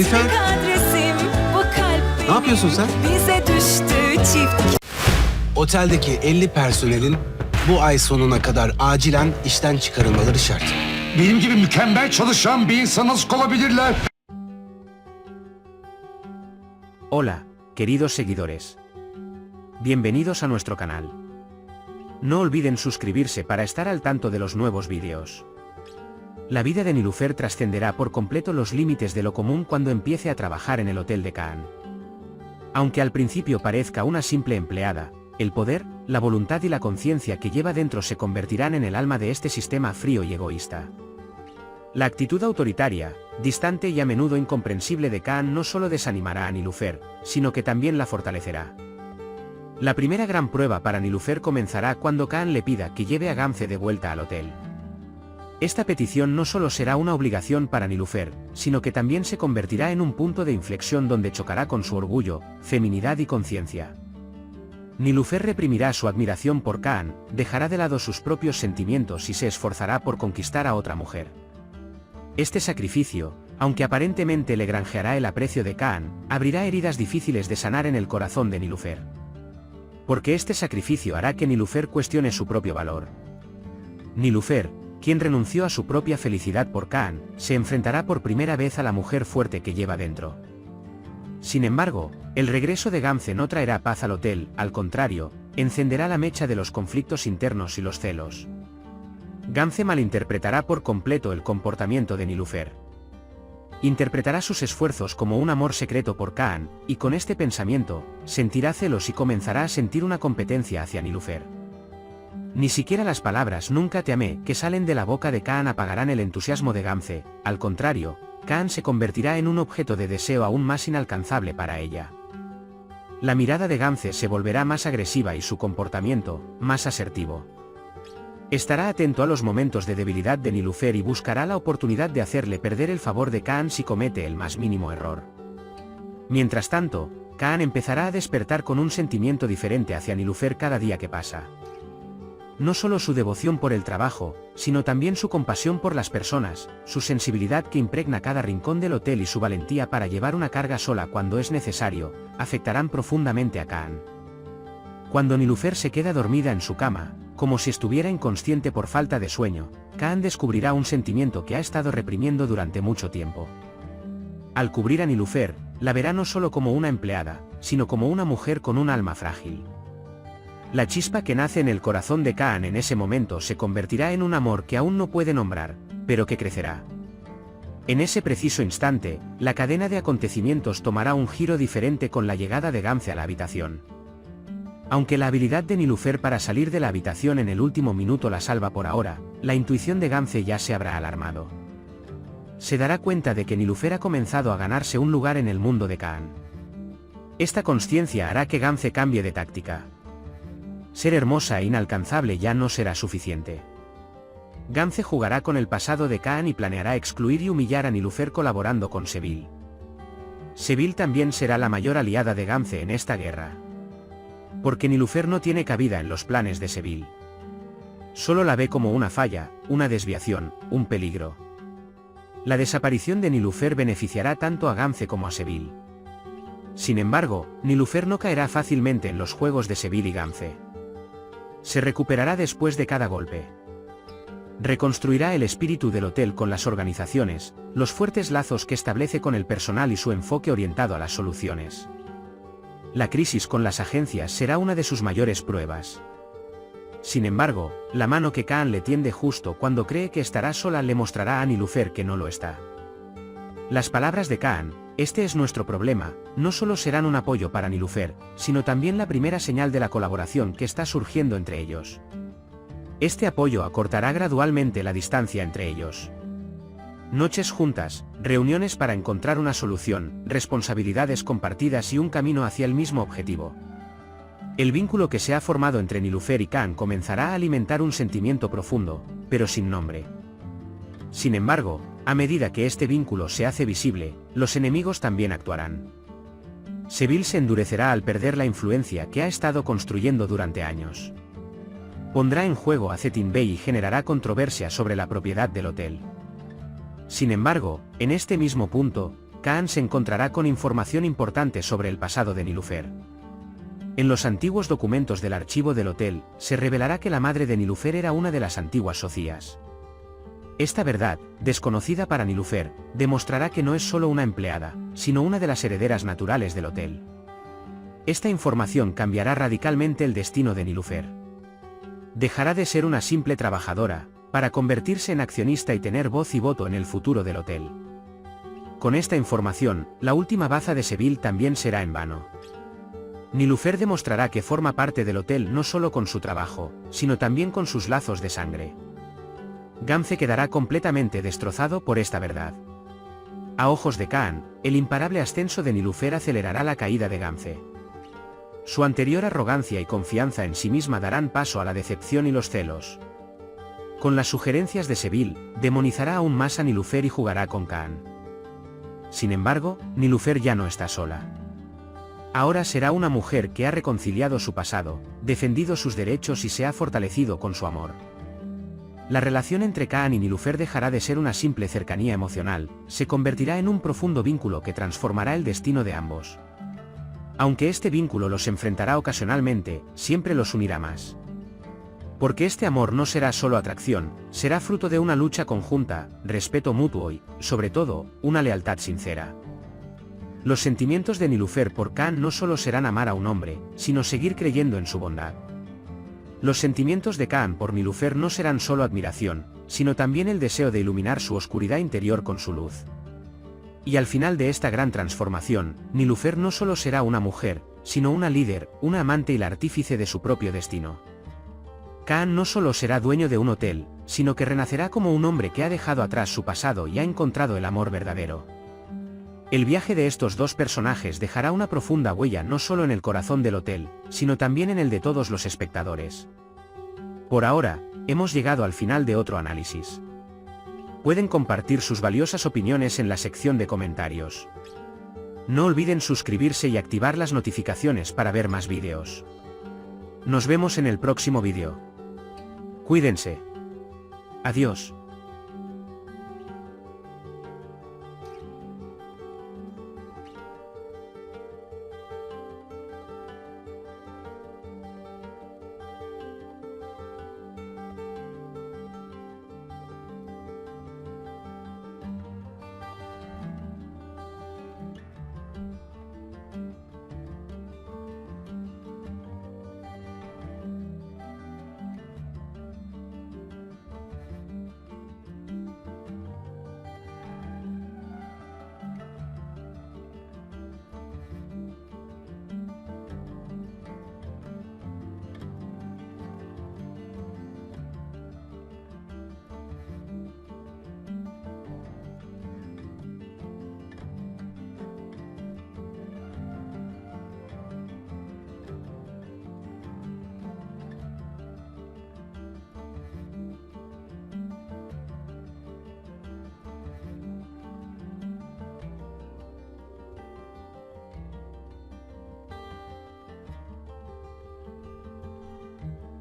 Nilüfer, ne yapıyorsun sen? Oteldeki 50 personelin bu ay sonuna kadar acilen işten çıkarılmaları şart. Benim gibi mükemmel çalışan bir insan nasıl olabilirler? Hola, queridos seguidores. Bienvenidos a nuestro canal. No olviden suscribirse para estar al tanto de los nuevos vídeos. La vida de Nilüfer trascenderá por completo los límites de lo común cuando empiece a trabajar en el hotel de Kaan. Aunque al principio parezca una simple empleada, el poder, la voluntad y la conciencia que lleva dentro se convertirán en el alma de este sistema frío y egoísta. La actitud autoritaria, distante y a menudo incomprensible de Kaan no solo desanimará a Nilüfer, sino que también la fortalecerá. La primera gran prueba para Nilüfer comenzará cuando Kaan le pida que lleve a Gamze de vuelta al hotel. Esta petición no solo será una obligación para Nilüfer, sino que también se convertirá en un punto de inflexión donde chocará con su orgullo, feminidad y conciencia. Nilüfer reprimirá su admiración por Kaan, dejará de lado sus propios sentimientos y se esforzará por conquistar a otra mujer. Este sacrificio, aunque aparentemente le granjeará el aprecio de Kaan, abrirá heridas difíciles de sanar en el corazón de Nilüfer. Porque este sacrificio hará que Nilüfer cuestione su propio valor. Nilüfer, quien renunció a su propia felicidad por Kaan, se enfrentará por primera vez a la mujer fuerte que lleva dentro. Sin embargo, el regreso de Gamze no traerá paz al hotel, al contrario, encenderá la mecha de los conflictos internos y los celos. Gamze malinterpretará por completo el comportamiento de Nilüfer. Interpretará sus esfuerzos como un amor secreto por Kaan, y con este pensamiento, sentirá celos y comenzará a sentir una competencia hacia Nilüfer. Ni siquiera las palabras "nunca te amé" que salen de la boca de Kaan apagarán el entusiasmo de Gamze, al contrario, Kaan se convertirá en un objeto de deseo aún más inalcanzable para ella. La mirada de Gamze se volverá más agresiva y su comportamiento, más asertivo. Estará atento a los momentos de debilidad de Nilüfer y buscará la oportunidad de hacerle perder el favor de Kaan si comete el más mínimo error. Mientras tanto, Kaan empezará a despertar con un sentimiento diferente hacia Nilüfer cada día que pasa. No solo su devoción por el trabajo, sino también su compasión por las personas, su sensibilidad que impregna cada rincón del hotel y su valentía para llevar una carga sola cuando es necesario, afectarán profundamente a Kaan. Cuando Nilüfer se queda dormida en su cama, como si estuviera inconsciente por falta de sueño, Kaan descubrirá un sentimiento que ha estado reprimiendo durante mucho tiempo. Al cubrir a Nilüfer, la verá no solo como una empleada, sino como una mujer con un alma frágil. La chispa que nace en el corazón de Kaan en ese momento se convertirá en un amor que aún no puede nombrar, pero que crecerá. En ese preciso instante, la cadena de acontecimientos tomará un giro diferente con la llegada de Gamze a la habitación. Aunque la habilidad de Nilüfer para salir de la habitación en el último minuto la salva por ahora, la intuición de Gamze ya se habrá alarmado. Se dará cuenta de que Nilüfer ha comenzado a ganarse un lugar en el mundo de Kaan. Esta consciencia hará que Gamze cambie de táctica. Ser hermosa e inalcanzable ya no será suficiente. Gamze jugará con el pasado de Kaan y planeará excluir y humillar a Nilüfer colaborando con Sevil. Sevil también será la mayor aliada de Gamze en esta guerra. Porque Nilüfer no tiene cabida en los planes de Sevil. Solo la ve como una falla, una desviación, un peligro. La desaparición de Nilüfer beneficiará tanto a Gamze como a Sevil. Sin embargo, Nilüfer no caerá fácilmente en los juegos de Sevil y Gamze. Se recuperará después de cada golpe. Reconstruirá el espíritu del hotel con las organizaciones, los fuertes lazos que establece con el personal y su enfoque orientado a las soluciones. La crisis con las agencias será una de sus mayores pruebas. Sin embargo, la mano que Kaan le tiende justo cuando cree que estará sola le mostrará a Nilüfer que no lo está. Las palabras de Kaan, "este es nuestro problema", no solo serán un apoyo para Nilüfer, sino también la primera señal de la colaboración que está surgiendo entre ellos. Este apoyo acortará gradualmente la distancia entre ellos. Noches juntas, reuniones para encontrar una solución, responsabilidades compartidas y un camino hacia el mismo objetivo. El vínculo que se ha formado entre Nilüfer y Kaan comenzará a alimentar un sentimiento profundo, pero sin nombre. Sin embargo, a medida que este vínculo se hace visible, los enemigos también actuarán. Sevil se endurecerá al perder la influencia que ha estado construyendo durante años. Pondrá en juego a Cetin Bey y generará controversia sobre la propiedad del hotel. Sin embargo, en este mismo punto, Kaan se encontrará con información importante sobre el pasado de Nilufer. En los antiguos documentos del archivo del hotel, se revelará que la madre de Nilufer era una de las antiguas socias. Esta verdad, desconocida para Nilufer, demostrará que no es solo una empleada, sino una de las herederas naturales del hotel. Esta información cambiará radicalmente el destino de Nilufer. Dejará de ser una simple trabajadora, para convertirse en accionista y tener voz y voto en el futuro del hotel. Con esta información, la última baza de Seville también será en vano. Nilufer demostrará que forma parte del hotel no solo con su trabajo, sino también con sus lazos de sangre. Gamze quedará completamente destrozado por esta verdad. A ojos de Kaan, el imparable ascenso de Nilufer acelerará la caída de Gamze. Su anterior arrogancia y confianza en sí misma darán paso a la decepción y los celos. Con las sugerencias de Seville, demonizará aún más a Nilufer y jugará con Kaan. Sin embargo, Nilufer ya no está sola. Ahora será una mujer que ha reconciliado su pasado, defendido sus derechos y se ha fortalecido con su amor. La relación entre Kaan y Nilufer dejará de ser una simple cercanía emocional, se convertirá en un profundo vínculo que transformará el destino de ambos. Aunque este vínculo los enfrentará ocasionalmente, siempre los unirá más. Porque este amor no será solo atracción, será fruto de una lucha conjunta, respeto mutuo y, sobre todo, una lealtad sincera. Los sentimientos de Nilufer por Kaan no solo serán amar a un hombre, sino seguir creyendo en su bondad. Los sentimientos de Kaan por Nilufer no serán solo admiración, sino también el deseo de iluminar su oscuridad interior con su luz. Y al final de esta gran transformación, Nilufer no solo será una mujer, sino una líder, una amante y la artífice de su propio destino. Kaan no solo será dueño de un hotel, sino que renacerá como un hombre que ha dejado atrás su pasado y ha encontrado el amor verdadero. El viaje de estos dos personajes dejará una profunda huella no solo en el corazón del hotel, sino también en el de todos los espectadores. Por ahora, hemos llegado al final de otro análisis. Pueden compartir sus valiosas opiniones en la sección de comentarios. No olviden suscribirse y activar las notificaciones para ver más vídeos. Nos vemos en el próximo vídeo. Cuídense. Adiós.